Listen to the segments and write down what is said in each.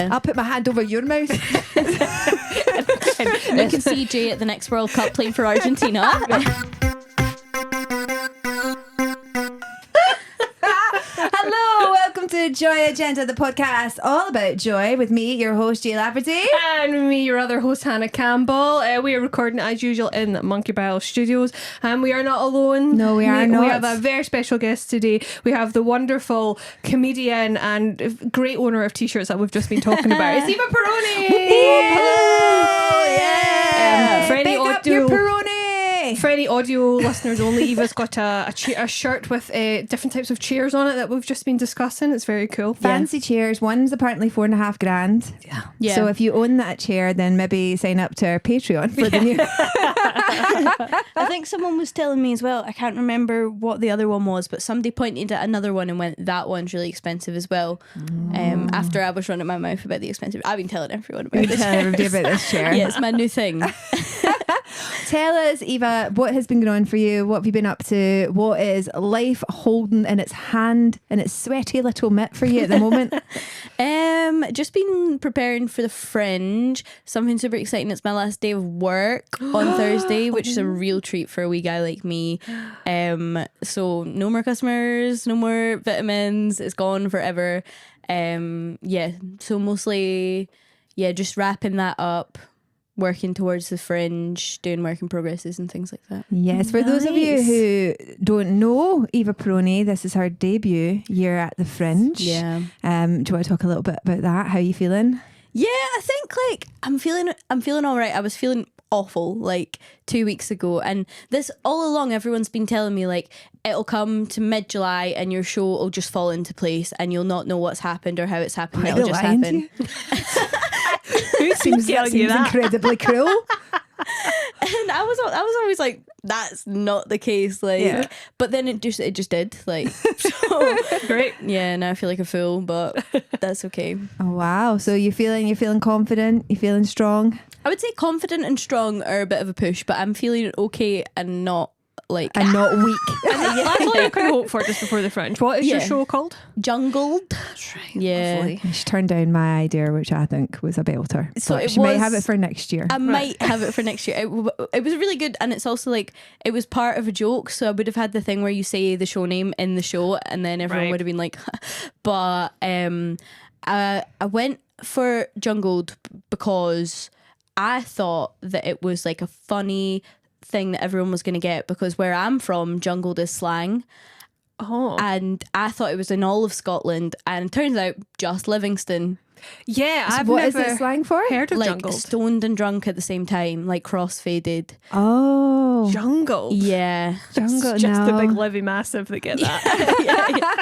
Yeah. I'll put my hand over your mouth. And you can see Jay at the next World Cup playing for Argentina. Hello, welcome to Joy Agenda, the podcast all about joy with me, your host, Jay Lafferty. And me, your other host, Hannah Campbell. We are recording as usual in Monkey Barrel Studios. And we are not alone. No, we are not. We have a very special guest today. We have the wonderful comedian and great owner of t-shirts that we've just been talking about. It's Eva Peroni. Hello! Yeah! For any Big up your audio- Peroni! For any audio listeners only, Eva's got a shirt with different types of chairs on it that we've just been discussing. It's very cool. Fancy chairs. One's apparently $4,500. Yeah. So if you own that chair, then maybe sign up to our Patreon for the new. I think someone was telling me as well, I can't remember what the other one was, but somebody pointed at another one and went, that one's really expensive as well. After I was running my mouth about the expensive. I've been telling everyone about this. Tell everybody about this chair. Yeah, it's my new thing. Tell us, Eva, what has been going on for you? What have you been up to? What is life holding in its hand, in its sweaty little mitt for you at the moment? Just been preparing for the Fringe. Something super exciting. It's my last day of work on Thursday, which is a real treat for a wee guy like me. So no more customers, no more vitamins. It's gone forever. So mostly, just wrapping that up. Working towards the Fringe, doing work in progresses and things like that. Yes, for those of you who don't know Eva Peroni, this is her debut year at the Fringe. Yeah. Do you want to talk a little bit about that? How are you feeling? Yeah, I think I'm feeling all right. I was feeling awful like 2 weeks ago, and this all along everyone's been telling me like it'll come to mid-July and your show will just fall into place and you'll not know what's happened or how it's happened. It'll just happen. Who seems incredibly cruel? And I was always like, that's not the case, but then it just did, so Great. yeah, now I feel like a fool, but that's okay. Oh wow. So you're feeling confident, you're feeling strong? I would say confident and strong are a bit of a push, but I'm feeling okay and not And not weak. That's all you can hope for just before the Fringe. What is your show called? Jungled. That's right. Yeah. Lovely. She turned down my idea, which I think was a belter. So But she might have it for next year. I might have it for next year. It was really good, and it's also like it was part of a joke, so I would have had the thing where you say the show name in the show and then everyone would have been like but I went for Jungled because I thought that it was like a funny thing that everyone was going to get, because where I'm from, jungled is slang. And I thought it was in all of Scotland, and it turns out just Livingston. Yeah, So I've what never is it slang for? heard of Like jungled. stoned and drunk at the same time, like cross-faded. Oh. Jungled. Yeah. Jungle, It's just the no. big Livy Massive that get that.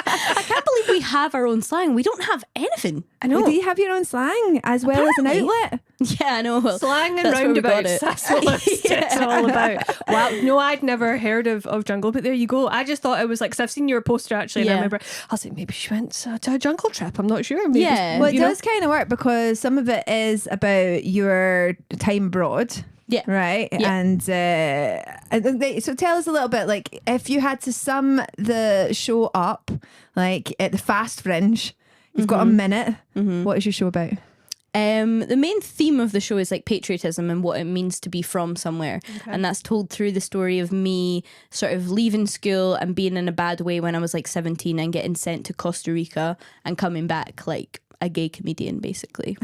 I can't believe we have our own slang. We don't have anything. I know. Well, do you have your own slang as well as an Apparently. outlet? Yeah, I know. Well, Slang and that's where we got roundabouts. it. That's what it's all about. Wow. No, I'd never heard of jungle, but there you go. I just thought it was like, because I've seen your poster actually, and I Yeah. remember, I was like, maybe she went to a jungle trip. I'm not sure. Maybe, Yeah. Well, it you know? does kind of work because some of it is about your time abroad. Yeah. Right. Yeah. And so tell us a little bit, like, if you had to sum the show up, like at the Fast Fringe, you've got a minute. What is your show about? The main theme of the show is like patriotism and what it means to be from somewhere. And that's told through the story of me sort of leaving school and being in a bad way when I was like 17 and getting sent to Costa Rica and coming back like a gay comedian, basically.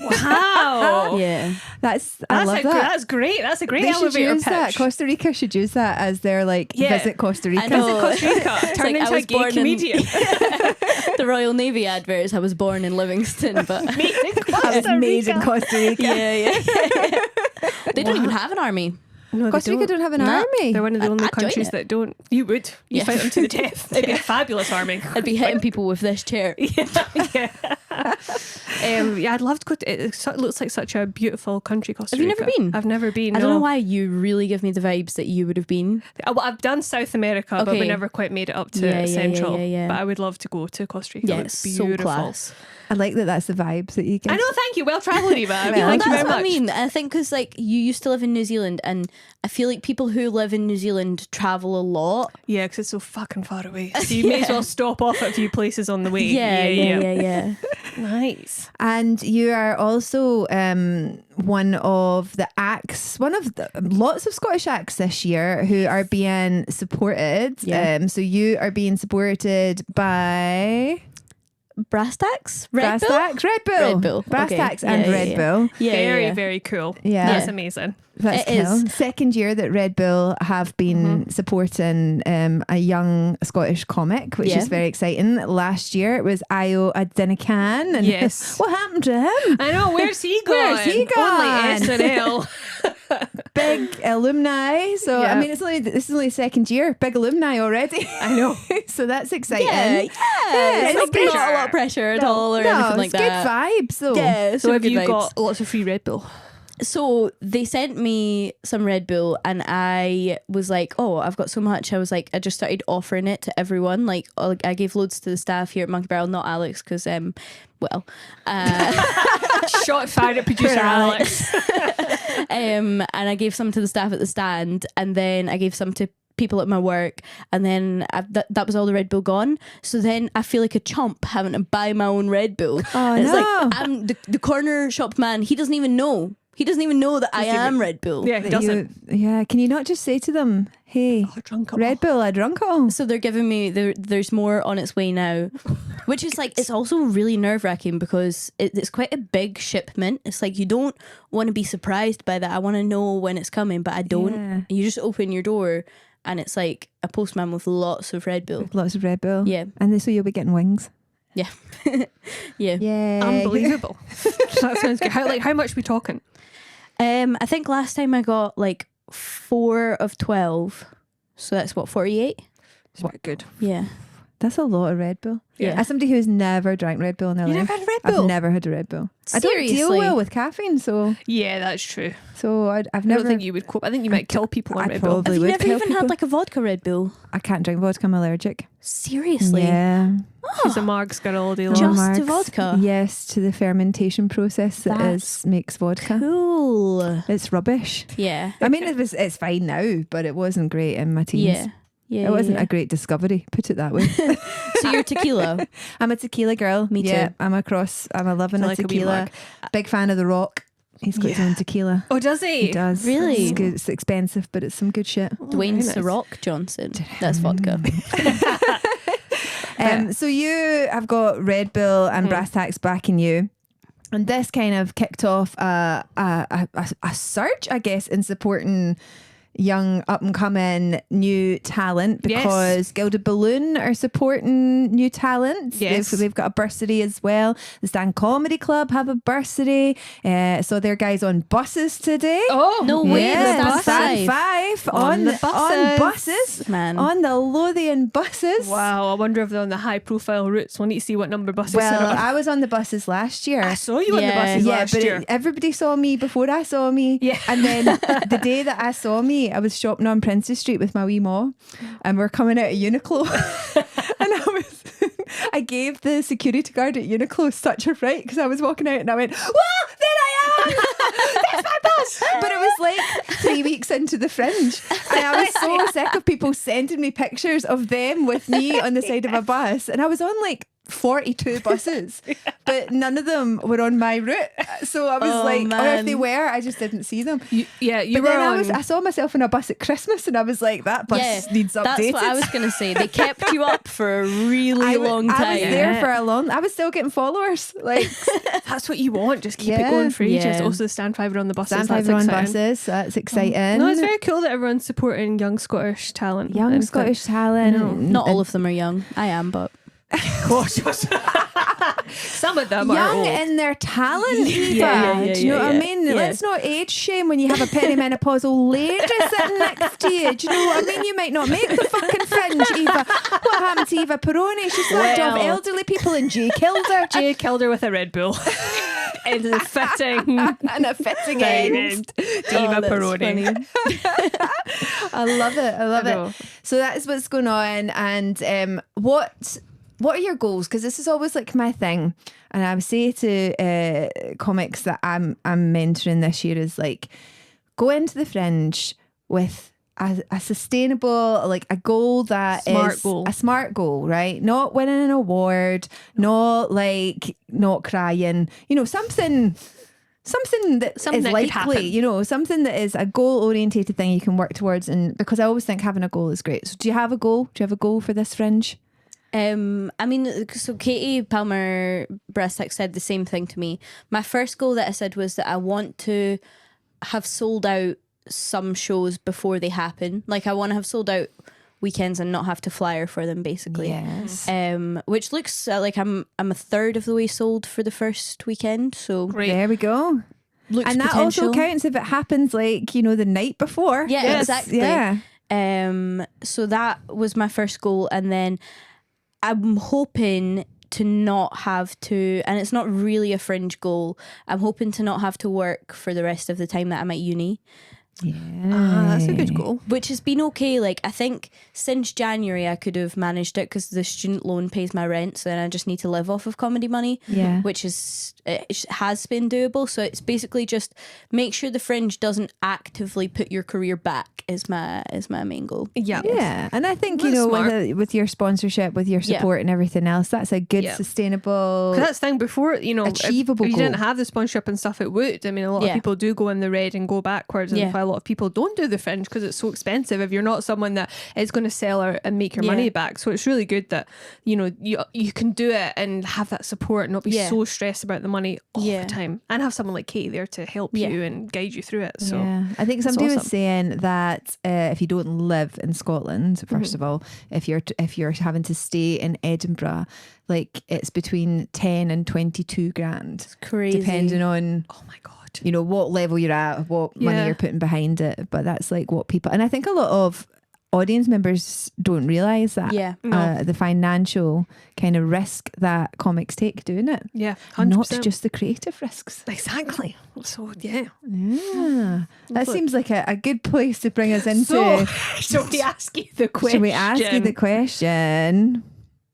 Wow. Yeah. I love that. That's great. That's a great They should elevator use pitch. that. Costa Rica should use that as their like visit Costa Rica. I know. Visit Costa Rica. Turn like I into a was gay born in- comedian. The Royal Navy adverts, I was born in Livingston, but I was made in Costa Rica. yeah. They don't even have an army. No, they Costa Rica don't have an Nah. army. They're one of the only I'd join countries it. that don't. You would. You Yeah. fight them to the death. It'd be a fabulous army. I'd be hitting people with this chair. Yeah. I'd love to go to it. It looks like such a beautiful country, Costa Have you Rica. never been? I've never been. I don't no. know why you really give me the vibes that you would have been. Well, I've done South America, but we Okay. never quite made it up to Yeah, Central. yeah. But I would love to go to Costa Rica. Yeah, It's it's so beautiful. class. I like that. That's the vibes that you get. I know. Thank you. Well travelled, Eva. Well, Thank you That's very what much. I mean. I think because like you used to live in New Zealand, and I feel like people who live in New Zealand travel a lot. Yeah, because it's so fucking far away. So you may as well stop off at a few places on the way. Yeah. Nice. And you are also one of the acts, lots of Scottish acts this year who are being supported. Yeah. So you are being supported by Brass Tacks? Red Bull. Brass Okay. Tacks and Red Bull. Yeah, Very, very cool. Yeah. That's amazing. That's It cool. is. Second year that Red Bull have been supporting a young Scottish comic, which Yeah. is very exciting. Last year it was Io Adinacan. And Yes. what happened to him? I know. Where's he gone? Where's he gone? Only SNL. Big alumni. So Yeah. I mean, this is only second year. Big alumni already. I know. So that's exciting. Yeah, it's it's good. not a lot of pressure at all or anything like it's that. good vibes. So Yeah, So have good you vibes. got lots of free Red Bull? So they sent me some Red Bull and I was like, oh, I've got so much. I was like, I just started offering it to everyone. Like I gave loads to the staff here at Monkey Barrel, not Alex, because Shot fired at producer Alex. and I gave some to the staff at the stand, and then I gave some to people at my work, and then that was all the Red Bull gone. So then I feel like a chump having to buy my own Red Bull. Oh, And it's no. like I'm the corner shop man. He doesn't even know. He doesn't even know that I am Red Bull. Yeah, he doesn't. Can you not just say to them, hey, Drunk Red Bull, I drunk all. So they're giving me there's more on its way now, which is like, it's also really nerve wracking because it's quite a big shipment. It's like you don't want to be surprised by that. I want to know when it's coming, but I don't. Yeah. You just open your door and it's like a postman with lots of Red Bull. Lots of Red Bull. Yeah. And then so you'll be getting wings. Yeah. Yeah. Yeah. Unbelievable. That sounds good. How much we talking? I think last time I got like 4 of 12. So that's what, 48? It's quite good. Yeah. That's a lot of Red Bull. Yeah. As somebody who's never drank Red Bull in their You life. never had Red Bull? I've never had a Red Bull. I don't deal Seriously? well with caffeine, so Yeah, that's true. I've I never. don't think you would cope. I think you might kill people on I Red Bull. probably Have you would never kill even people. had like a vodka Red Bull? I can't drink vodka. I'm allergic. Seriously? Yeah. She's a Marg's girl all day long. Just Marks. to vodka? Yes, to the fermentation process That's makes vodka. Cool. It's rubbish. Yeah. I mean, it's fine now, but it wasn't great in my teens. Yeah. Yeah. It wasn't yeah. a great discovery, put it that way. So you're tequila. I'm a tequila girl. Me too. Yeah, I'm a loving So a like a wee tequila. mug. Big fan of The Rock. He's got his own tequila. Oh, does he? He does. Really? It's good. It's expensive, but it's some good shit. Dwayne very nice. The Rock Johnson. That's vodka. So you have got Red Bull and Brass Tacks backing you. And this kind of kicked off a surge, I guess, in supporting young up and coming new talent, because Gilded Balloon are supporting new talent. Yes. They've got a bursary as well. The Stand Comedy Club have a bursary. So they're guys on buses today. Oh, No way. Yeah, The Stand Five. Five on the buses, Man. on the Lothian buses. wow. I wonder if they're on the high profile routes. We'll need to see what number buses they're Well, on. I was on the buses last year. I saw you on the Yeah. buses Yeah, last but year. everybody saw me before I saw me. Yeah. And then the day that I saw me, I was shopping on Princess Street with my wee ma, and we're coming out of Uniqlo. And I gave the security guard at Uniqlo such a fright because I was walking out and I went, "Whoa, there I am! That's my bus!" But it was like 3 weeks into the Fringe, and I was so sick of people sending me pictures of them with me on the side of a bus, and I was on like 42 buses, but none of them were on my route. So I was Oh, like, or if man. they were, I just didn't see them. You But were then on. I saw myself in a bus at Christmas, and I was like, that bus needs updated. That's what I was going to say. They kept you up for a really long time. I was there for a long. I was still getting followers. Like That's what you want. Just keep it Yeah. going for ages. Yeah. Also, the Stand Five are on the buses. Stand That's Five on exciting. buses. That's exciting. No, it's very cool that everyone's supporting young Scottish talent. young And Scottish talent. I know. Not all of them are young. I am, but some of them are Young old. in their talent, Eva. yeah, Do you know what I yeah. mean? Yeah. Let's not age shame when you have a perimenopausal lady sitting next to you. Do you know what I mean? You might not make the fucking Fringe, Eva. What happened to Eva Peroni? She slagged off Well. elderly people and Jay killed her. Jay killed her with a Red Bull. It is a fitting And a fitting end. end. Eva Peroni. I love it. I love I know. it. So that's what's going on. And what are your goals? Because this is always like my thing. And I would say to comics that I'm mentoring this year is like, go into the Fringe with a sustainable, like a goal that is a smart goal, right? Not winning an award, not crying, something that is likely, something that is a goal orientated thing you can work towards. And because I always think having a goal is great. So do you have a goal? Do you have a goal for this Fringe? So Katie Palmer Brestick said the same thing to me. My first goal that I said was that I want to have sold out some shows before they happen. Like I want to have sold out weekends and not have to flyer for them, basically. Yes. Which looks like I'm a third of the way sold for the first weekend. So great. There we go. Looks and that potential. also counts if it happens the night before. Yeah, yes. exactly. Yeah. So that was my first goal, and then I'm hoping to not have to, and it's not really a Fringe goal, I'm hoping to not have to work for the rest of the time that I'm at uni. Yeah, that's a good goal. Which has been okay. Like I think since January I could have managed it because the student loan pays my rent, so then I just need to live off of comedy money. Yeah, which it has been doable. So it's basically just make sure the Fringe doesn't actively put your career back is my main goal. Yeah, and I think that's with your sponsorship, with your support and everything else, that's a good sustainable. Because that's the thing before achievable. If you goal. didn't have the sponsorship and stuff, it would. I mean, a lot of people do go in the red and go backwards, and a lot of people don't do the Fringe because it's so expensive if you're not someone that is going to sell out and make your money back. So it's really good that you can do it and have that support and not be so stressed about the money all the time, and have someone like Katie there to help you and guide you through it. So I think somebody was saying that if you don't live in Scotland, first of all, if you're having to stay in Edinburgh, like it's between 10 and 22 grand. It's crazy, depending on oh my god, what level you're at, what money you're putting behind it. But that's like what people, and I think a lot of audience members don't realise that. The financial kind of risk that comics take doing it. 100%. Not just the creative risks. Exactly. So that seems like a good place to bring us into. So shall we ask you the question? Shall we ask you the question?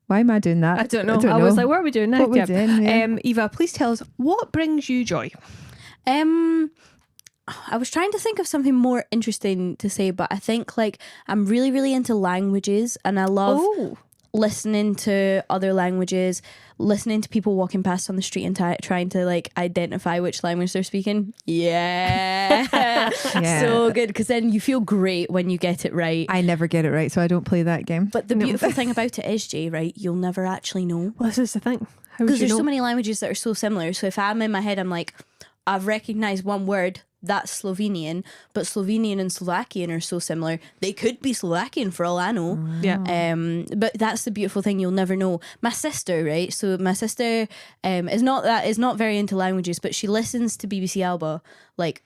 Why am I doing that? I don't know. I was like, what are we doing now? What are we doing? Eva, please tell us what brings you joy. I was trying to think of something more interesting to say, but I think like I'm really, really into languages, and I love listening to other languages, listening to people walking past on the street and trying to like identify which language they're speaking. So good, because then you feel great when you get it right. I never get it right, so I don't play that game. But the beautiful thing about it is, Jay, right, you'll never actually know. Well, this is the thing, because there's so many languages that are so similar. So if I'm in my head, I'm like, I've recognized one word, that's Slovenian, but Slovenian and Slovakian are so similar. They could be Slovakian for all I know. But that's the beautiful thing, you'll never know. My sister, right? So my sister is not very into languages, but she listens to BBC Alba like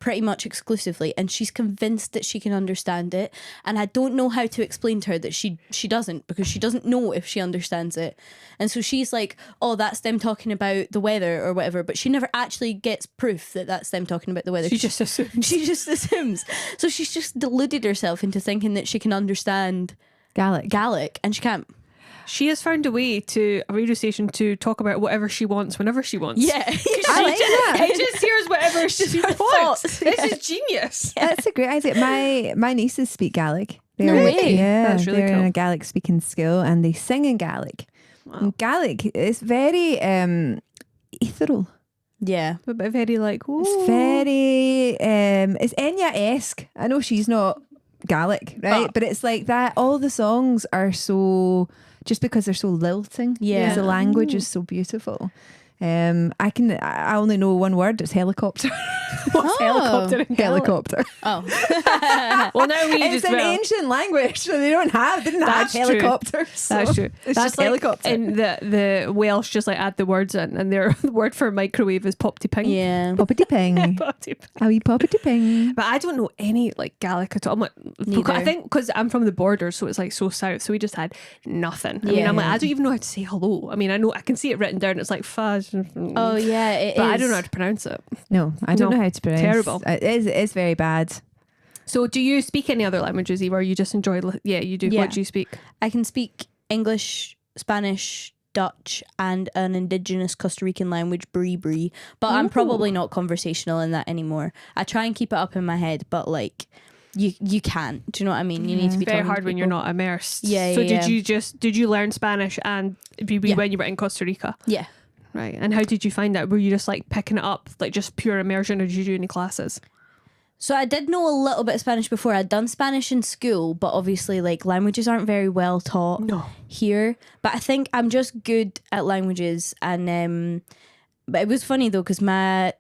pretty much exclusively, and she's convinced that she can understand it, and I don't know how to explain to her that she doesn't, because she doesn't know if she understands it. And so she's like, oh, that's them talking about the weather or whatever, but she never actually gets proof that that's them talking about the weather. She just assumes. So she's just deluded herself into thinking that she can understand Gaelic, and she can't. She has found a way to a radio station to talk about whatever she wants whenever she wants. Yeah, I like that. It just hears whatever she wants. This is genius. That's a great idea. My nieces speak Gaelic. No way. Yeah, that's really they're cool. in a Gaelic speaking school, and they sing in Gaelic. Wow. And Gaelic is very ethereal. Yeah, But very like, ooh. It's very it's Enya-esque. I know she's not Gaelic, right? But it's like that. All the songs are so, just because they're so lilting. Yeah. The language is so beautiful. I only know one word. It's helicopter. What's helicopter in Gaelic? Helicopter. oh. Well, now we It's just an ancient language, so they didn't have That's true. helicopters. So That's true. It's That's just like helicopter. in the Welsh, just like add the words in, and their word for microwave is poppy ping. Yeah. Poppity ping. Poppy ping. A wee poppity ping. But I don't know any like Gaelic at all. I'm like, Neither. I think because I'm from the border, so it's like so south. So we just had nothing. I mean, I'm like, I don't even know how to say hello. I mean, I know I can see it written down. It's like fuzz. Oh yeah, it But is. I don't know how to pronounce it. No, I don't No. know how to pronounce. Terrible. It's very bad. So do you speak any other languages, Eva, or you just enjoy? Yeah, you do. Yeah. What do you speak? I can speak English, Spanish, Dutch, and an indigenous Costa Rican language, Bri, but I'm probably not conversational in that anymore. I try and keep it up in my head, but like you can't. Do you know what I mean? You need to be very hard when you're not immersed. Yeah. So did you learn Spanish and when you were in Costa Rica? Yeah. Right. And how did you find that? Were you just like picking it up, like just pure immersion, or did you do any classes? So I did know a little bit of Spanish before. I'd done Spanish in school, but obviously like languages aren't very well taught here. But I think I'm just good at languages. And but it was funny though, because my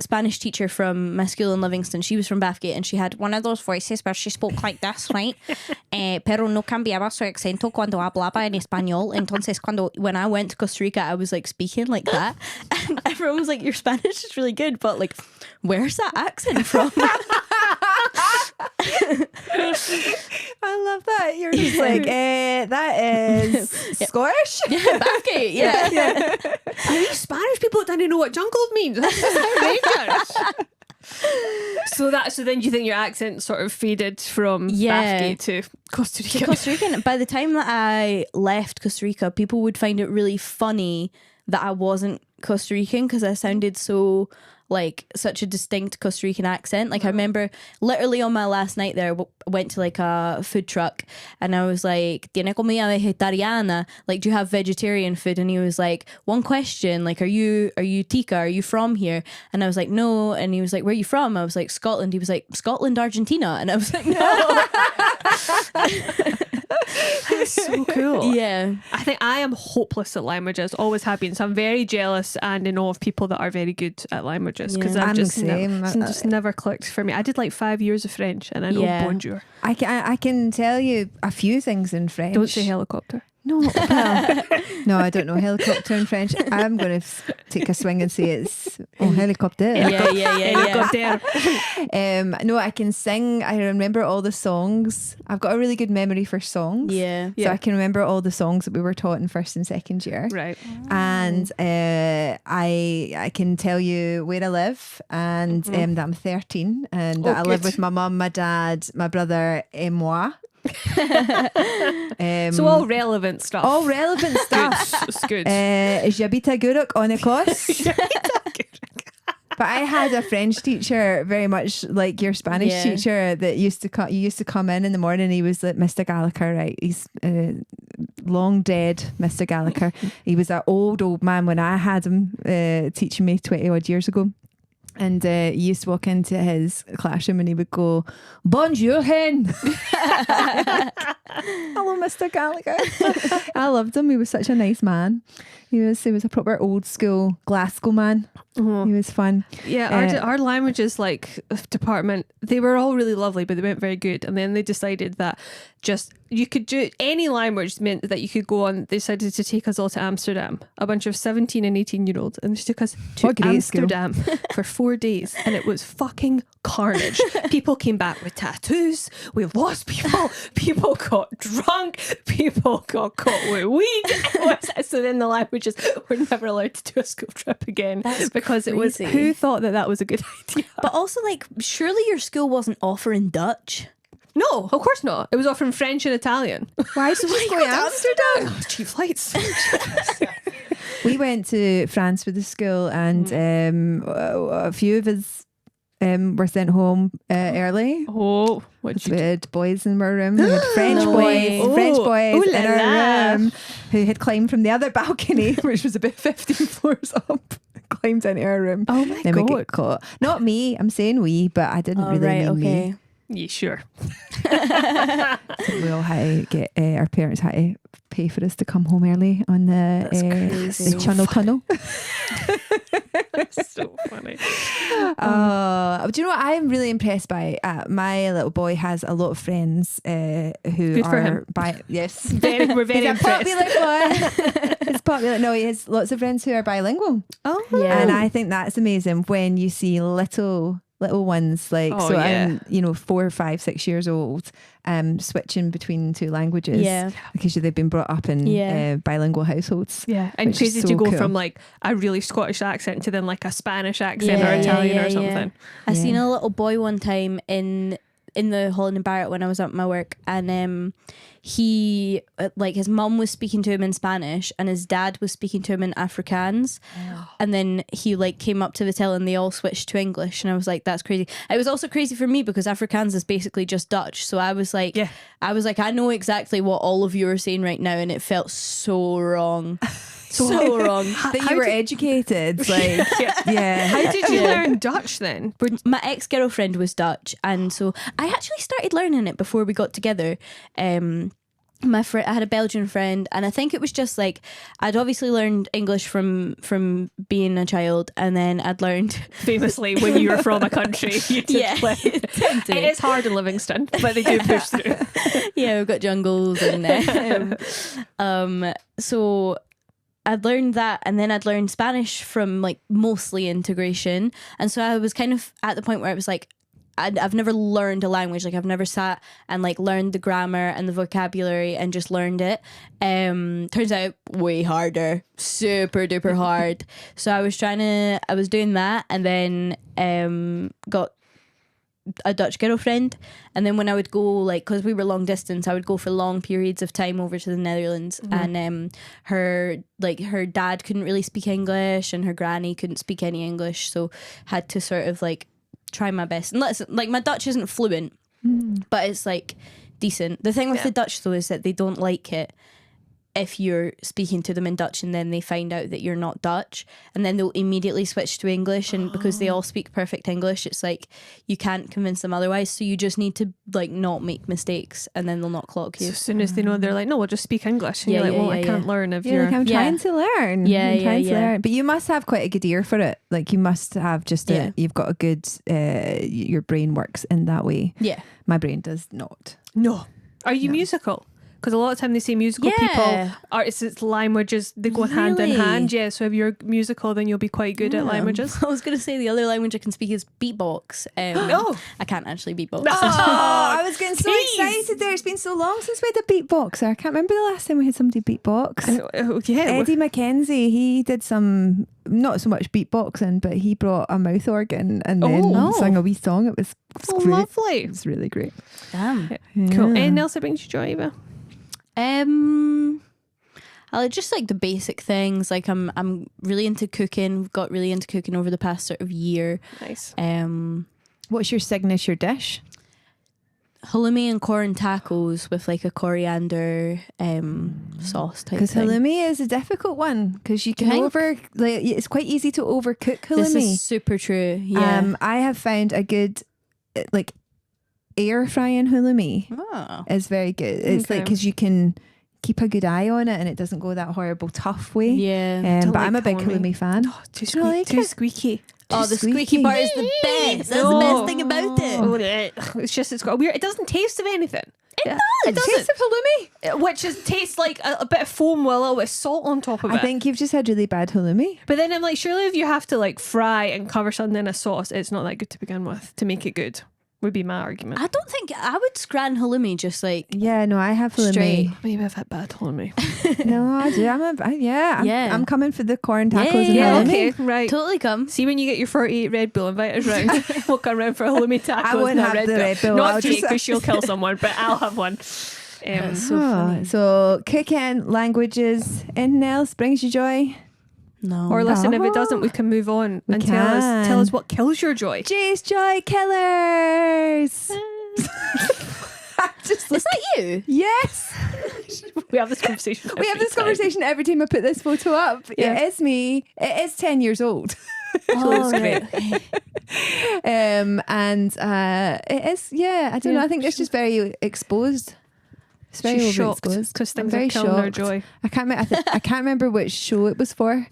Spanish teacher from my school in Livingston, she was from Bathgate, and she had one of those voices where she spoke like this, right? Pero no cambiaba su acento cuando hablaba en español. Entonces when I went to Costa Rica, I was like speaking like that, and everyone was like, your Spanish is really good, but like, where's that accent from? I love that. You're just like, that is Scottish. Yeah, Bathgate. Yeah. These Spanish people don't know what jungle means. That's outrageous. So then do you think your accent sort of faded from Bathgate to Costa Rica? Costa Rica. By the time that I left Costa Rica, people would find it really funny that I wasn't Costa Rican, because I sounded so like such a distinct Costa Rican accent. Like I remember literally on my last night there, I went to like a food truck and I was like, "Tiene comida vegetariana? Like, do you have vegetarian food?" And he was like, "One question, like, are you Tika? Are you from here?" And I was like, "No." And he was like, "Where are you from?" I was like, "Scotland." He was like, "Scotland, Argentina?" And I was like, "No." That's so cool. Yeah. I think I am hopeless at languages, always have been. So I'm very jealous and in awe of people that are very good at languages, because I've just never clicked for me. I did like 5 years of French and I know bonjour. I can tell you a few things in French. Don't say helicopter. No, well, no, I don't know helicopter in French. I'm going to take a swing and say it's helicopter. Yeah. No, I can sing. I remember all the songs. I've got a really good memory for songs. Yeah. So I can remember all the songs that we were taught in first and second year. Right. And I can tell you where I live, and that I'm 13 and that I live with my mum, my dad, my brother et moi. So all relevant stuff. All relevant stuff. It's good. J'habite à Gourock en Écosse. But I had a French teacher, very much like your Spanish teacher, that used to come in the morning. He was like Mr. Gallagher, right? He's long dead, Mr. Gallagher. He was that old man when I had him teaching me 20 odd years ago. And he used to walk into his classroom and he would go, "Bonjour, hen." Hello, Mr. Gallagher. I loved him. He was such a nice man. He was a proper old school Glasgow man. Mm-hmm. He was fun. Yeah, our languages like department, they were all really lovely, but they weren't very good. And then they decided that just you could do any language meant that you could go on. They decided to take us all to Amsterdam, a bunch of 17 and 18-year-olds, and they took us to Amsterdam for 4 days, and it was fucking carnage. People came back with tattoos. We lost people. People got drunk. People got caught with weed. So then the languages were never allowed to do a school trip again. That's because crazy. It was who thought that was a good idea. But also, like, surely your school wasn't offering Dutch. No, of course not. It was offering French and Italian. Why did we go to Amsterdam? Cheap flights. We went to France with the school, and a few of us were sent home early. Oh, what we had boys in our room. We had French boys in our room who had climbed from the other balcony, which was about 15 floors up. Climbed into our room. Oh my then God. We get caught. Not me. I'm saying we, but I didn't really mean me. Yeah, sure. We all had to get our parents had to pay for us to come home early on the Channel Tunnel. That's so funny. Do you know what I'm really impressed by? My little boy has a lot of friends who Good for him. Yes, we're very He's impressed. a popular boy. It's popular. No, he has lots of friends who are bilingual. Oh, yeah. And I think that's amazing when you see little ones like I'm 4, 5, 6 years old switching between two languages because they've been brought up in bilingual households, and crazy to go from like a really Scottish accent to then like a Spanish accent or Italian or something. I seen a little boy one time in in the Holland and Barrett when I was at my work, and he like his mum was speaking to him in Spanish and his dad was speaking to him in Afrikaans, and then he like came up to the till and they all switched to English, and I was like, that's crazy. It was also crazy for me because Afrikaans is basically just Dutch, so I was like, I know exactly what all of you are saying right now, and it felt so wrong. So wrong that you were educated. Like, yeah. How did you learn Dutch then? My ex-girlfriend was Dutch, and so I actually started learning it before we got together. My friend, I had a Belgian friend, and I think it was just like I'd obviously learned English from being a child, and then I'd learned famously when you were from a country. You it is hard in Livingston, but they do push through. Yeah, we've got jungles, and so I'd learned that, and then I'd learned Spanish from like mostly integration, and so I was kind of at the point where I was like, I've never learned a language. Like I've never sat and like learned the grammar and the vocabulary and just learned it. Turns out way harder, super duper hard. So I was doing that, and then got a Dutch girlfriend, and then when I would go, like, because we were long distance, I would go for long periods of time over to the Netherlands, and her dad couldn't really speak English and her granny couldn't speak any English, so had to sort of like try my best. And listen, like, my Dutch isn't fluent, but it's like decent. The thing with the Dutch though is that they don't like it if you're speaking to them in Dutch and then they find out that you're not Dutch, and then they'll immediately switch to English, and because they all speak perfect English, it's like you can't convince them otherwise, so you just need to like not make mistakes, and then they'll not clock you. So as soon as they know, they're like, no, we'll just speak English, and you're like, well, I can't learn if you're like, I'm trying to learn. I'm trying to learn. But you must have quite a good ear for it. Like you must have you've got a good your brain works in that way. My brain does not. No. Are you musical? Because a lot of time they say musical people, artists, it's languages, they go hand in hand. Yeah, so if you're musical, then you'll be quite good at languages. I was going to say the other language I can speak is beatbox. I can't actually beatbox. I was getting so excited there. It's been so long since we had a beatboxer. I can't remember the last time we had somebody beatbox. Eddie McKenzie, he did some, not so much beatboxing, but he brought a mouth organ and then sang a wee song. It was great. Lovely. It was really great. Damn. Cool. Anything else that brings you joy, Eva? I just like the basic things. Like I'm really into cooking. Got really into cooking over the past sort of year. Nice. What's your signature dish? Halloumi and corn tacos with like a coriander sauce type thing. Because halloumi is a difficult one because you can it's quite easy to overcook halloumi. This is super true. Yeah. I have found a good like air frying halloumi is very good. It's like because you can keep a good eye on it and it doesn't go that horrible tough way. Yeah. But I'm a big halloumi fan. Too squeaky. Oh, the squeaky part is the best. That's the best thing about it. It's just, it's got weird. It doesn't taste of anything. It It tastes of halloumi, which tastes like a bit of foam with a little bit of salt on top of it. I think you've just had really bad halloumi. But then I'm like, surely if you have to like fry and cover something in a sauce, it's not that good to begin with to make it good. Would be my argument. I don't think I would scran halloumi just like I have halloumi straight. Maybe I've had bad halloumi. No, I do. I'm coming for the corn tacos and halloumi. Okay, right. Totally come. See when you get your 48 Red Bull, invite us round. We'll come round for halloumi tacos. I won't have the Red Bull. Not Jake, because she'll kill someone, but I'll have one. So funny. So cooking, languages, anything else brings you joy? No. Or listen, if it doesn't, we can move on and tell us what kills your joy. Jay's joy killers. Is that you? Yes. We have this conversation. Every time I put this photo up. Yeah. It is me. It is 10 years old. Oh, great. And it is. I don't know. I think it's just very exposed. It's very She's shocked overexposed. because things very are killing her shocked. joy. I can't remember which show it was for.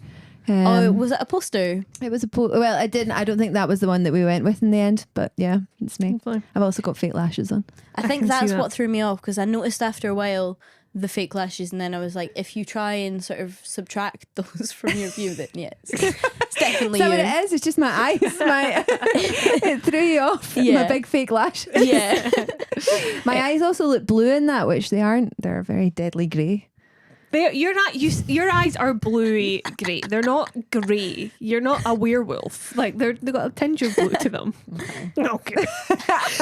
Was it a poster? It was well, I don't think that was the one that we went with in the end, but yeah, it's me. Hopefully. I've also got fake lashes on. I think that's what threw me off, because I noticed after a while the fake lashes, and then I was like, if you try and sort of subtract those from your view, then it's definitely So you. what it is just my eyes. It threw you off. My big fake lashes. Yeah. My eyes also look blue in that, which they aren't. They're very deadly grey. You're not. Your eyes are bluey grey. They're not grey. You're not a werewolf. Like they've got a tinge of blue to them. Okay.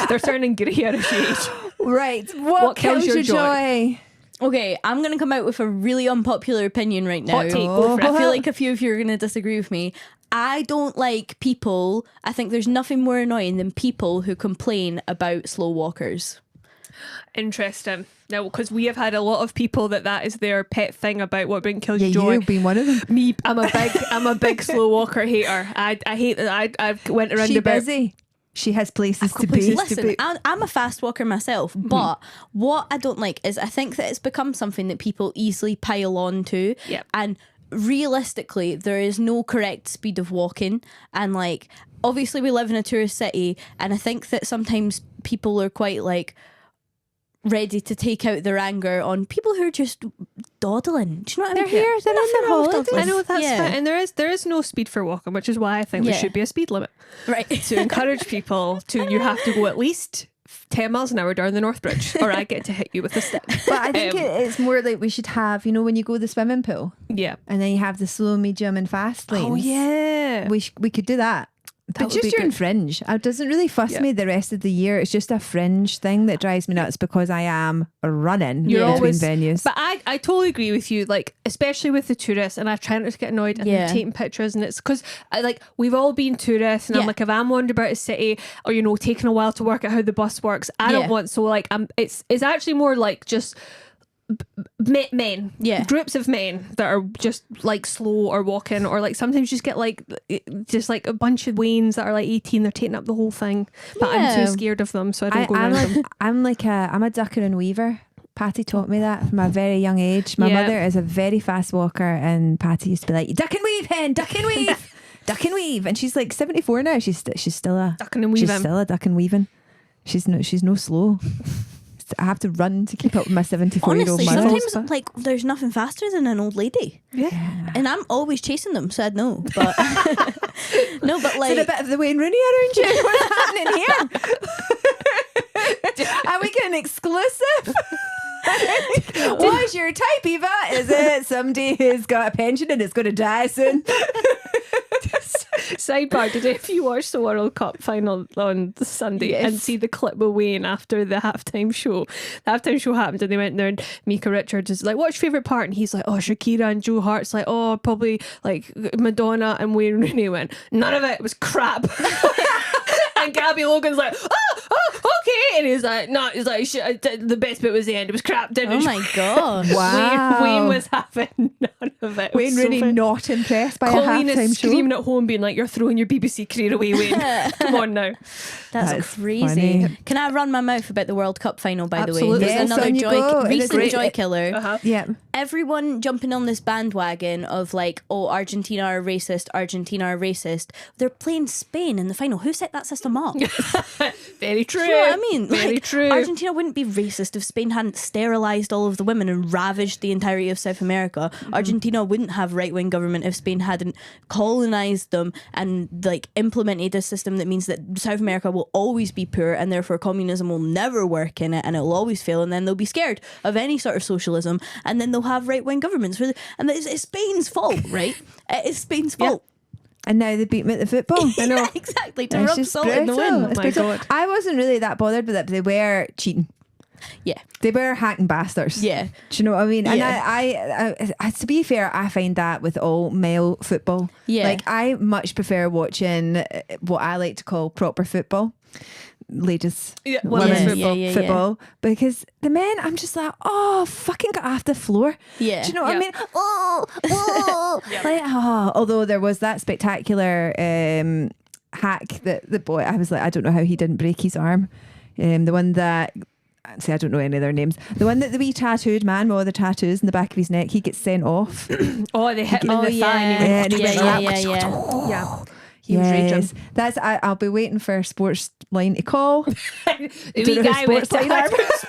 They're turning grey at a age. Right. What kills your joy? Okay, I'm going to come out with a really unpopular opinion right now. Hot take, go for it. I feel like a few of you are going to disagree with me. I don't like people. I think there's nothing more annoying than people who complain about slow walkers. Interesting. Now, because we have had a lot of people that is their pet thing about what kills your joy. You've been one of them. Me, I'm a big slow walker hater. I hate that. I went around She's about. Busy. She has places to be. Listen, I'm a fast walker myself, but what I don't like is I think that it's become something that people easily pile on to. Yep. And realistically, there is no correct speed of walking. And like, obviously we live in a tourist city, and I think that sometimes people are quite like ready to take out their anger on people who are just dawdling. Do you know what I mean? They're here, they're on their holidays. I know that's fine. And there is no speed for walking, which is why I think there should be a speed limit. Right. To encourage people you have to go at least 10 miles an hour down the North Bridge, or I get to hit you with a stick. But I think it's more like we should have, when you go to the swimming pool. Yeah. And then you have the slow, medium and fast lanes. Oh, yeah. We could do that. But just during fringe. It doesn't really fuss me the rest of the year. It's just a fringe thing that drives me nuts because I am running between venues. But I totally agree with you, like, especially with the tourists, and I try not to get annoyed and they're taking pictures, and it's because we've all been tourists, and I'm like, if I'm wandering about a city or, taking a while to work out how the bus works, I don't want, so like, it's actually more like just men, groups of men that are just like slow or walking, or like sometimes you just get like a bunch of wains that are like 18, they're taking up the whole thing, but I'm too scared of them, so I don't go around them. I'm a ducker and weaver. Patty taught me that from a very young age. My mother is a very fast walker, and Patty used to be like, duck and weave, hen, duck and weave. Duck and weave, and she's like 74 now. She's still a duck and weaving. She's still a duck and weaving. She's no slow. I have to run to keep up with my 74-year-old mother. Sometimes like there's nothing faster than an old lady. Yeah. And I'm always chasing them, so I'd know. But no, but like, is it a bit of the Wayne Rooney around you? What's happening here? Are we getting exclusive? What's your type, Eva? Is it somebody who's got a pension and is going to die soon? Sidebar, did if you watch the World Cup final on Sunday and see the clip of Wayne after the halftime show? The halftime show happened and they went there, and Mika Richards is like, what's your favourite part? And he's like, oh, Shakira, and Joe Hart's like, oh, probably like Madonna, and Wayne Rooney went, none of it was crap. And Gabby Logan's like, oh, okay. And he's like, no, he's like, the best bit was the end. It was crap. Oh my God. Wow. Wayne was having none of it. Wayne Rooney not impressed by Colleen a halftime is show. Screaming at home, being like, you're throwing your BBC career away, Wayne. Come on now. That's crazy. Funny. Can I run my mouth about the World Cup final, by Absolutely. the way? Yes, There's another recent joy killer. Uh-huh. Yeah. Everyone jumping on this bandwagon of like, oh, Argentina are racist, Argentina are racist. They're playing Spain in the final. Who set that system up? Very true. Do you know what I mean? Very like, true. Argentina wouldn't be racist if Spain hadn't sterilised all of the women and ravaged the entirety of South America. Mm-hmm. Argentina wouldn't have right-wing government if Spain hadn't colonised them and like implemented a system that means that South America will always be poor, and therefore communism will never work in it, and it will always fail, and then they'll be scared of any sort of socialism, and then they'll have right-wing governments. And it's Spain's fault, right? It is Spain's fault. And now they beat me at the football. I know. Exactly. To rub salt in the wind. Oh my God. I wasn't really that bothered with it, but they were cheating. Yeah. They were hacking bastards. Yeah. Do you know what I mean? Yeah. And I to be fair, I find that with all male football. Yeah. Like, I much prefer watching what I like to call proper football. Ladies, women's football, because the men, I'm just like, oh, fucking get off the floor. Yeah. Do you know what I mean? Oh. Like, although there was that spectacular hack that the boy, I was like, I don't know how he didn't break his arm. The one that, see, I don't know any of their names. The one that the wee tattooed man with all the tattoos in the back of his neck, he gets sent off. Oh, they hit him in the thigh. Yeah. Yeah. He was raging. That's I'll be waiting for Sports Line to call. The wee guy with tattoos.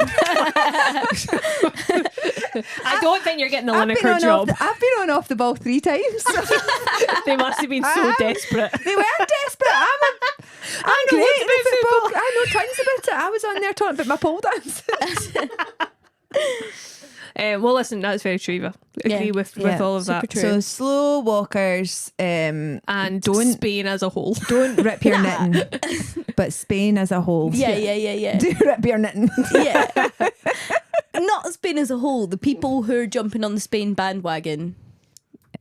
I don't think you're getting the Lineker job. I've been on off the ball 3 times. They must have been so desperate. They were desperate. I'm great at football. I know tons about it. I was on there talking about my pole dance. Well, listen, that's very true, Eva. Agree with all of that. True. So slow walkers, and don't Spain as a whole. don't rip your knitting, but Spain as a whole. Yeah. Do rip your knitting. Yeah. Not Spain as a whole. The people who are jumping on the Spain bandwagon.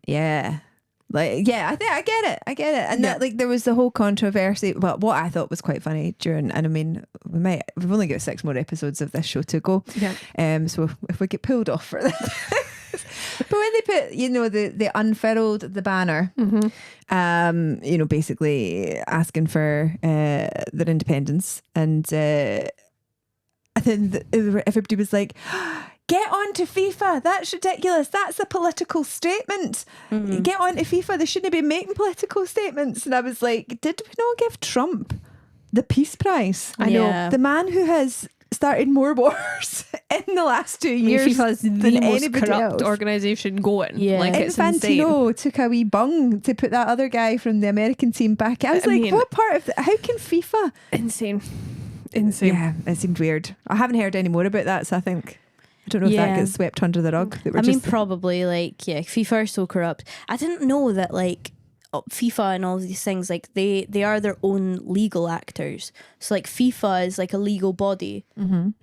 Yeah. Like, yeah, I think I get it. And that, like, there was the whole controversy, but what I thought was quite funny during, and I mean, we've only got 6 more episodes of this show to go. Yeah. So if we get pulled off for that. But when they put, you know, they unfurled the banner, you know, basically asking for their independence, and then everybody was like, get on to FIFA. That's ridiculous. That's a political statement. Get on to FIFA. They shouldn't be making political statements. And I was like, did we not give Trump the Peace Prize? I know. The man who has started more wars in the last 2 years FIFA is than the most anybody corrupt else. organisation going. Yeah. Like, it's insane. Infantino took a wee bung to put that other guy from the American team back. I was like, what part of how can FIFA? Insane. Yeah, it seemed weird. I haven't heard any more about that, so I don't know if that gets swept under the rug. I mean, probably, like, FIFA are so corrupt. I didn't know that, like, FIFA and all these things, like, they are their own legal actors. So, like, FIFA is like a legal body.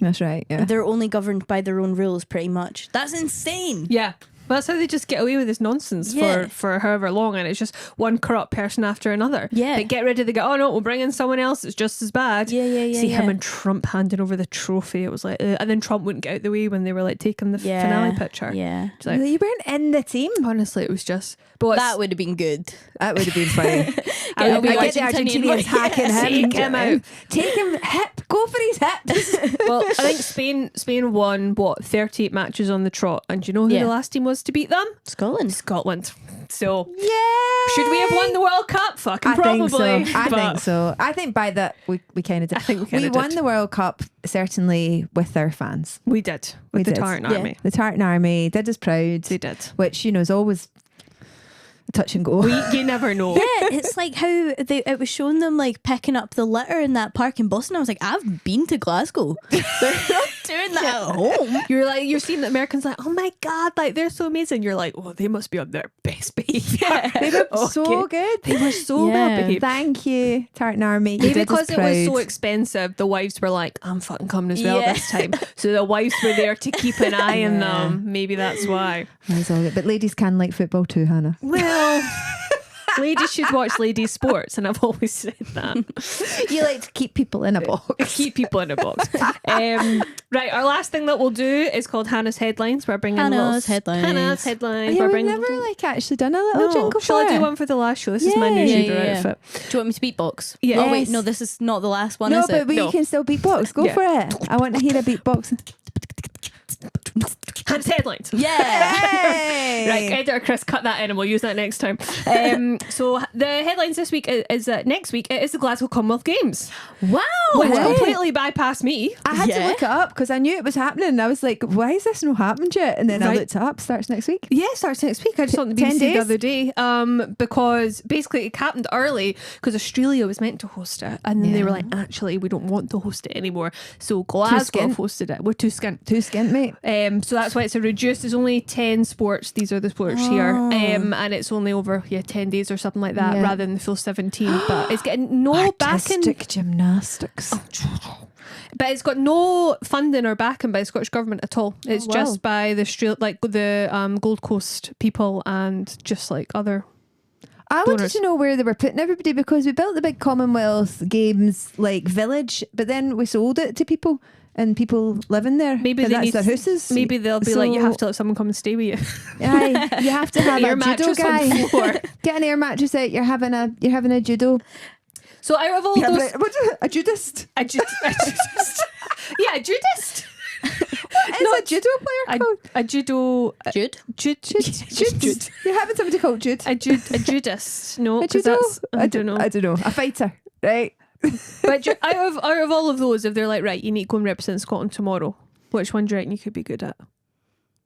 That's right. Yeah. They're only governed by their own rules, pretty much. That's insane. Yeah. Well, that's how they just get away with this nonsense for however long, and it's just one corrupt person after another. Yeah. They get rid of the guy. Oh no, we'll bring in someone else that's just as bad. Yeah. See him and Trump handing over the trophy. It was like, and then Trump wouldn't get out the way when they were like taking the finale picture. Yeah. Like, You weren't in the team. honestly, it was just. But That would have been good. That would have been funny. I I get the Argentinians hacking him. Take him out. Take him hip. Go for his hips. Well, I think Spain won 38 matches on the trot, and do you know who the last team was to beat them? Scotland. So Yeah. should we have won the World Cup? Fucking probably. I think so. I think by that we kind of did. I think we kinda won did. the World Cup certainly with our fans. We did with the Tartan Army. The Tartan Army did us proud. They did. Which, you know, is always a touch and go. You never know. Yeah, it's like how it was showing them like picking up the litter in that park in Boston. I was like, I've been to Glasgow. They're not doing that at home. You're seeing the Americans like, oh my god, like they're so amazing. You're like, oh, they must be on their best behaviour. They were so good. They were so well behaved. Thank you, Tartan Army. Maybe because it was so expensive, the wives were like, I'm fucking coming as well this time. So the wives were there to keep an eye on them. Maybe that's why. That's all good. But ladies can like football too, Hannah. Well, ladies should watch ladies sports, and I've always said that. You like to keep people in a box. Keep people in a box. Right, our last thing that we'll do is called Hannah's Headlines. We're bringing Hannah's Headlines. Hannah's Headlines. Yeah, We're we've bringing never actually done a little jingle Shall for I do it? one for the last show? This is my new Tudor outfit. Do you want me to beatbox? Yeah. Oh wait, Yes. no, this is not the last one, No, is but it? we can still beatbox. Go for it. I want to hear a beatbox. Hannah's Headlines. Yeah. Hey! Right, editor Chris, cut that in and we'll use that next time. So the headlines this week is next week it is the Glasgow Commonwealth Games, Wow. which Hey. completely bypassed me. I had to Yeah. look it up because I knew it was happening. And I was like, why is this not happened yet? And then I Right. looked it up. Starts next week. Yeah, it starts next week. I just saw it on the 10 BBC days? the other day because basically it happened early because Australia was meant to host it and then they were like, actually, we don't want to host it anymore. So Glasgow skint. hosted it. We're too skint. Too skint, mate. So that's why it's a reduced. There's only 10 sports. These are the sports here, and it's only over 10 days or something like that, Yeah. rather than the full 17. But it's getting no backing. Artistic gymnastics. But it's got no funding or backing by the Scottish Government at all. It's just by the Gold Coast people and just like other. I wanted donors. to know where they were putting everybody because we built the big Commonwealth Games like village, but then we sold it to people and people living there. Maybe and they that's need their houses. Maybe they'll be like, you have to let someone come and stay with you. Aye, you have to have Air a judo mattress on guy. the floor. Get an air mattress out. You're having a judo. So out of all You're those, having a judist. a judist. Yeah, a judist. What is a judo player called? A judo. Jude? Jude. You're having somebody called Jude. A judist. No, A because judo. that's I don't know. I don't know. A fighter, right? But out of all of those, if they're like, right, you need to go and represent Scotland tomorrow, which one do you reckon you could be good at?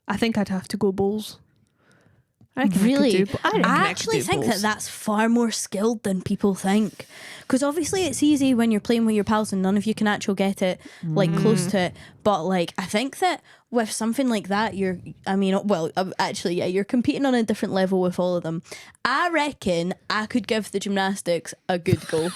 I think I'd have to go bowls. I reckon Really? I actually think that that's far more skilled than people think. Because obviously it's easy when you're playing with your pals and none of you can actually get it like close to it. But like I think that with something like that, you're competing on a different level with all of them. I reckon I could give the gymnastics a good go.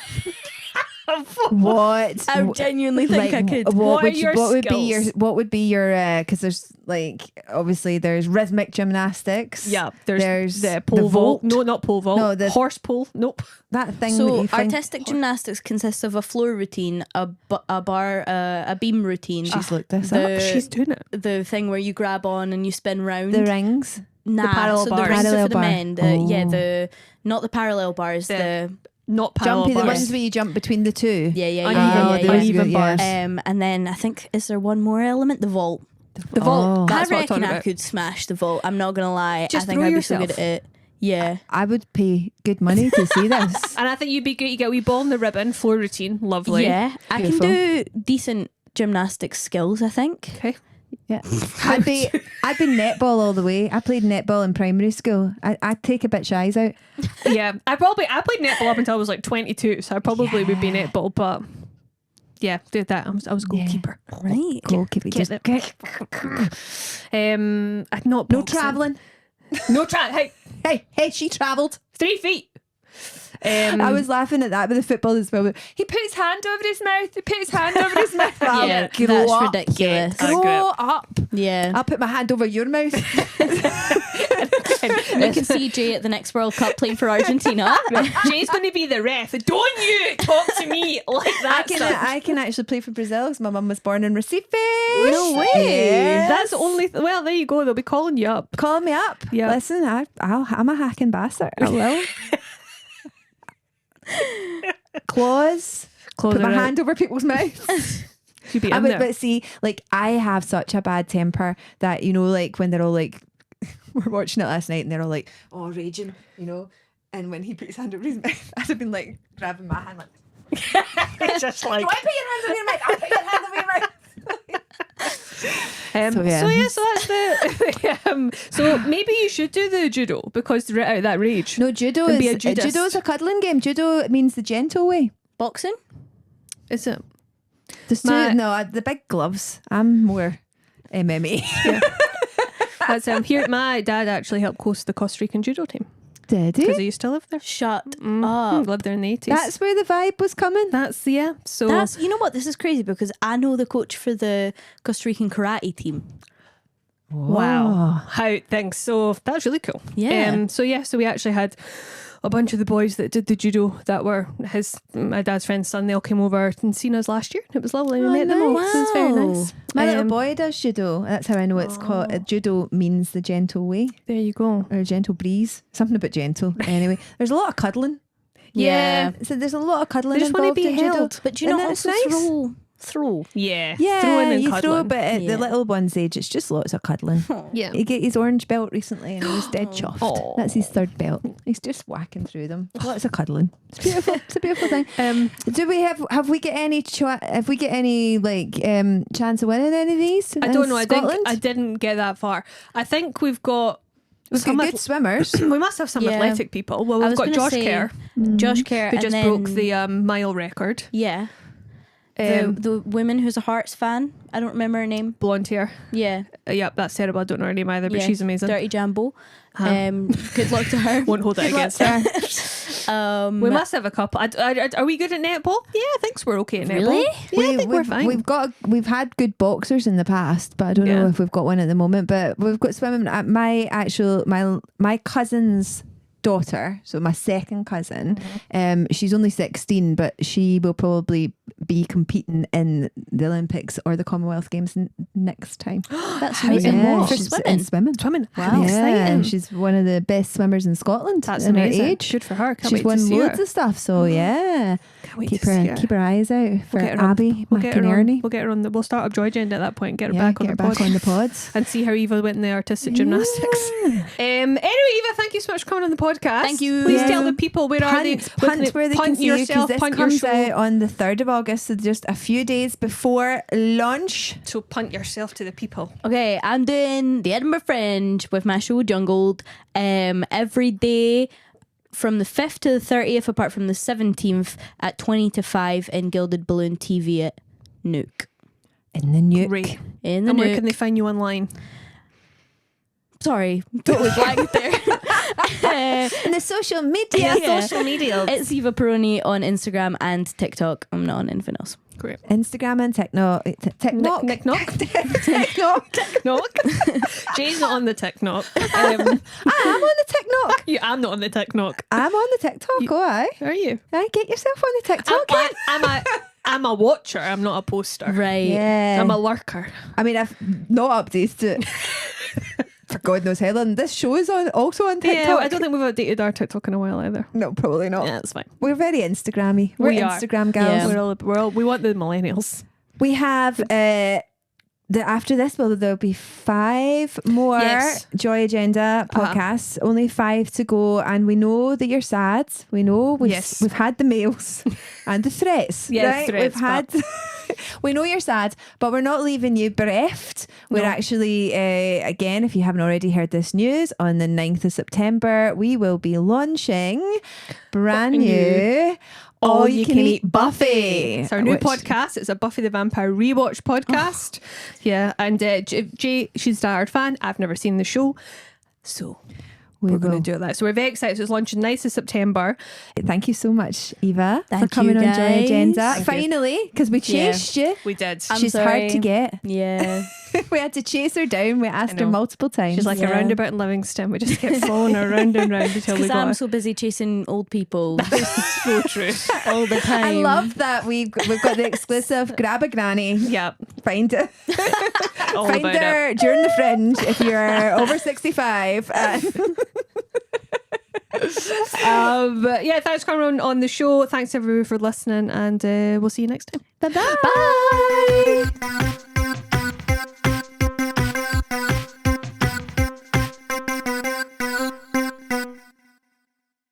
What? I genuinely think I could. What would be your because there's like obviously there's rhythmic gymnastics. Yeah, there's the pole the vault. No, not pole vault. No, the horse pole. Nope. That thing. So artistic gymnastics consists of a floor routine, a bar, a beam routine. She's looked this up. She's doing it. The thing where you grab on and you spin round. The rings. Nah, the parallel bars. The rings are for the bar. men. Not the parallel bars. Not parallel Jumpy, bars. the ones where you jump between the two. Yeah. Uneven bars. And then I think, is there one more element? The vault. The vault. I That's what I'm reckon talking I about. could smash the vault. I'm not gonna lie. Just I think throw I'd be yourself. so good at it. Yeah. I would pay good money to see this. And I think you'd be good. You get a wee ball in the ribbon, floor routine, lovely. Yeah, I can Beautiful. do decent gymnastics skills, I think. Okay. Yeah, I'd be netball all the way. I played netball in primary school. I'd take a bitch eyes out. Yeah, I played netball up until I was like 22, so I probably would be netball, but yeah, did that. I was goalkeeper. Right. Goalkeeper. Get it. I'd not No boxing. travelling. No travel. Hey, she travelled. 3 feet. I was laughing at that with the football as well. He put his hand over his mouth. Yeah, Grow that's up. ridiculous. Grow up. Yeah. I'll put my hand over your mouth. And you can see Jay at the next World Cup playing for Argentina. Jay's going to be the ref. Don't you talk to me like that. I can actually play for Brazil because my mum was born in Recife. No way. Yes. That's the only. Well, there you go. They'll be calling you up. Call me up. Yeah. Listen, I'm a hacking bastard. I will. Claws. Put my hand over people's mouths. You'd be in there. But see, like I have such a bad temper that, you know, like when they're all like, we're watching it last night and they're all like, oh, raging, you know, and when he put his hand over his mouth, I'd have been like grabbing my hand like, It's just like. do I put your hands over your mouth? I'll put your hands over your mouth. So that's the. So maybe you should do the judo because to get out of that rage. No, judo's a cuddling game. Judo means the gentle way. Boxing? Is it? The big gloves. I'm more MMA. Yeah. That's here. My dad actually helped coach the Costa Rican judo team Did because he? he used to live there. Shut up. Lived there in the 80s. That's where the vibe was coming. So That's, you know what, this is crazy because I know the coach for the Costa Rican karate team. wow, how things. So that's really cool. Yeah. So we actually had a bunch of the boys that did the judo that were my dad's friend's son. They all came over and seen us last year. It was lovely. We met them all. nice. So it's very nice. My little boy does judo. That's how I know it's called. Judo means the gentle way There you go. or gentle breeze. Something about gentle. Anyway, there's a lot of cuddling. Yeah. So there's a lot of cuddling. They just want to involved be in judo. held. But do you And know that's also nice. throw? Yeah. Yeah, Throwing and you cuddling. throw, but at Yeah. the little one's age, it's just lots of cuddling. Yeah. He got his orange belt recently and he was dead chuffed. Oh. That's his third belt. He's just whacking through them. Lots of cuddling. It's beautiful. It's a beautiful thing. Do we have we get any chance of winning any of these? I don't know. Scotland? I didn't get that far. I think we've got We've got good swimmers. we must have some Yeah. athletic people. Well, I we've was got gonna Josh say, Kerr, Josh Kerr, who and just then, broke the mile record. Yeah. Um, The woman who's a Hearts fan. I don't remember her name. Blonde hair. Yeah. Yep, that's terrible. I don't know her name either, but Yeah. she's amazing. Dirty Jambo. Good luck to her. Won't hold it Good luck against to her. her. We must have a couple. Are we good at netball? Yeah, I think we're okay at netball. Really? Yeah, I think we're fine. We've had good boxers in the past, but I don't know Yeah. if we've got one at the moment. But we've got swimming. My cousin's daughter, so my second cousin, she's only 16, but she will probably be competing in the Olympics or the Commonwealth Games next time. That's amazing. Yeah, For she's swimming. in swimming. Swimming. Wow. How Yeah, exciting. she's one of the best swimmers in Scotland. That's in amazing. her age. Good for her. Can't She's wait won to see loads her. of stuff, so yeah. Can't wait Keep to see her. her eyes out for We'll get her on- Abby We'll get her on. McInerney. We'll get her on. We'll start up Joy Gen at that point. Get her Yeah, back on get the her back pod. on the pods. And see how Eva went in the artistic gymnastics. Anyway, Eva, thank you so much for coming on the podcast. Thank you. Please Yeah. tell the people where are they? Punt where they can see you, because yourself. this Punt your comes show. out on the 3rd of August, so just a few days before launch. So punt yourself to the people. Okay, I'm doing the Edinburgh Fringe with my show Jungled every day from the 5th to the 30th, apart from the 17th at 20 to 5 in Gilded Balloon TV at Nook. In the Nook. Great. In the And Nook. where can they find you online? Sorry, totally blanked there. In the social media. Social media. It's Eva Peroni on Instagram and TikTok. I'm not on anything else. Great. Instagram and TikTok. TikTok. TikTok. Knock. Jay's not on the TikTok. I'm on the TikTok. I'm not on the TikTok. I'm on the TikTok. Oh, aye. Are you? Aye, get yourself on the TikTok. I'm a watcher. I'm not a poster. Right. Yeah. I'm a lurker. I mean, I've not updated it. For God knows how long. This show is also on TikTok. Yeah, I don't think we've updated our TikTok in a while either. No, probably not. Yeah, that's fine. We're very Instagrammy. We're We are. Instagram gals. Yeah. We want the millennials. We have after this, there'll be 5 more Yes. Joy Agenda podcasts. Only 5 to go, and we know that you're sad. We know we've had the mails and the threats. Yeah, right? threats, We've had. We know you're sad, but we're not leaving you bereft. We're actually, again, if you haven't already heard this news, on the 9th of September, we will be launching brand new All You Can Eat Buffy. It's our new podcast. It's a Buffy the Vampire rewatch podcast. Yeah, and Jay, she's a diehard fan. I've never seen the show, so we're going to do that. So we're very excited. So it's launching 9th of September. Thank you so much, Eva, Thank for coming you, on Joy guys. Agenda. Thank you. Finally, because we chased you. We did. I'm She's sorry. hard to get. Yeah. We had to chase her down. We asked her know. multiple times. She's like a Yeah. roundabout in Livingston. We just kept following her round and round until we Because got I'm her. so busy chasing old people So true. all the time. I love that we've got the exclusive grab a granny. Yeah. Find it. All Find about her it. during the Fringe if you're over 65. But yeah, thanks for coming on the show. Thanks everyone for listening, and we'll see you next time. Bye-bye. Bye.